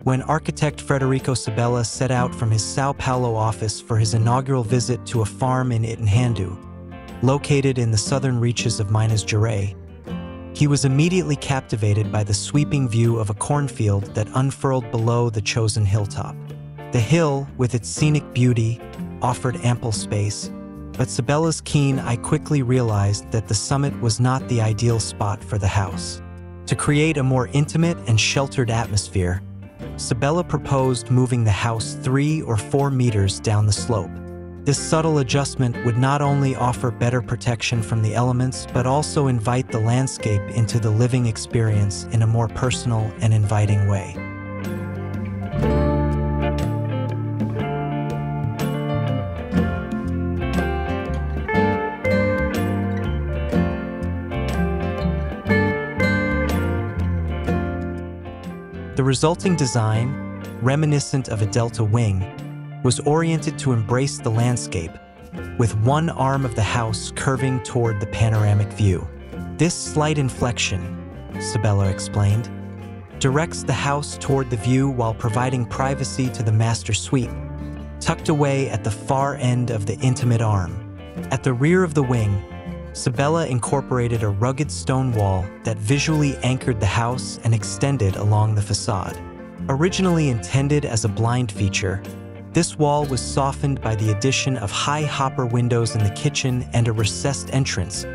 When architect Frederico Sabella set out from his São Paulo office for his inaugural visit to a farm in Itanhandu, located in the southern reaches of Minas Gerais, he was immediately captivated by the sweeping view of a cornfield that unfurled below the chosen hilltop. The hill, with its scenic beauty, offered ample space, but Sabella's keen eye quickly realized that the summit was not the ideal spot for the house. To create a more intimate and sheltered atmosphere, Sabella proposed moving the house 3 or 4 meters down the slope. This subtle adjustment would not only offer better protection from the elements, but also invite the landscape into the living experience in a more personal and inviting way. The resulting design, reminiscent of a delta wing, was oriented to embrace the landscape, with one arm of the house curving toward the panoramic view. This slight inflection, Sabella explained, directs the house toward the view while providing privacy to the master suite, tucked away at the far end of the intimate arm. At the rear of the wing, Sabella incorporated a rugged stone wall that visually anchored the house and extended along the facade. Originally intended as a blind feature, this wall was softened by the addition of high hopper windows in the kitchen and a recessed entrance,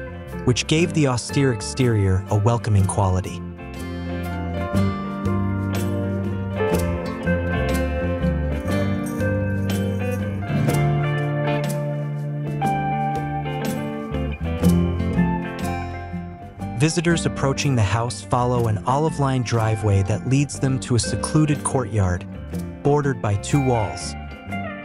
which gave the austere exterior a welcoming quality. Visitors approaching the house follow an olive-lined driveway that leads them to a secluded courtyard, bordered by 2 walls.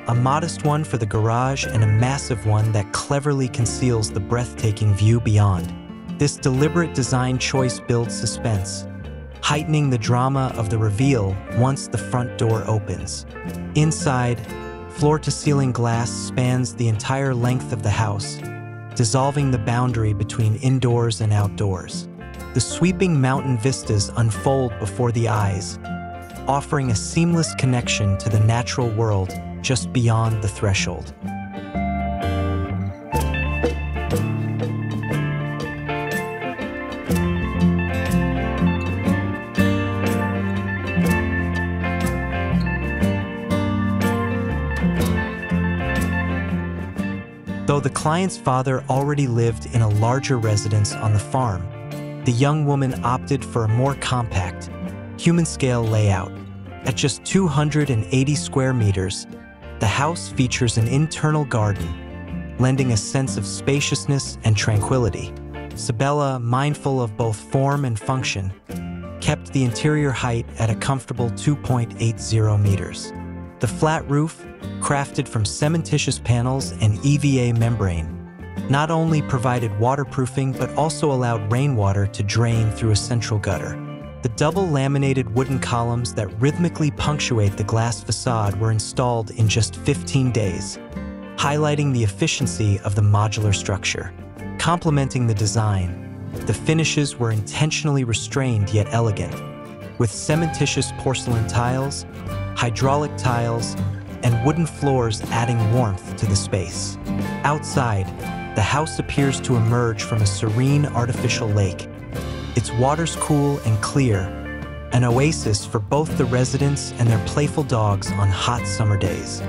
A modest one for the garage and a massive one that cleverly conceals the breathtaking view beyond. This deliberate design choice builds suspense, heightening the drama of the reveal once the front door opens. Inside, floor-to-ceiling glass spans the entire length of the house, dissolving the boundary between indoors and outdoors. The sweeping mountain vistas unfold before the eyes, offering a seamless connection to the natural world just beyond the threshold. Though the client's father already lived in a larger residence on the farm, the young woman opted for a more compact, human-scale layout. At just 280 square meters, the house features an internal garden, lending a sense of spaciousness and tranquility. Sabella, mindful of both form and function, kept the interior height at a comfortable 2.80 meters. The flat roof, crafted from cementitious panels and EVA membrane, not only provided waterproofing but also allowed rainwater to drain through a central gutter. The double laminated wooden columns that rhythmically punctuate the glass facade were installed in just 15 days, highlighting the efficiency of the modular structure. Complementing the design, the finishes were intentionally restrained yet elegant, with cementitious porcelain tiles, hydraulic tiles, and wooden floors adding warmth to the space. Outside, the house appears to emerge from a serene artificial lake, its waters cool and clear, an oasis for both the residents and their playful dogs on hot summer days.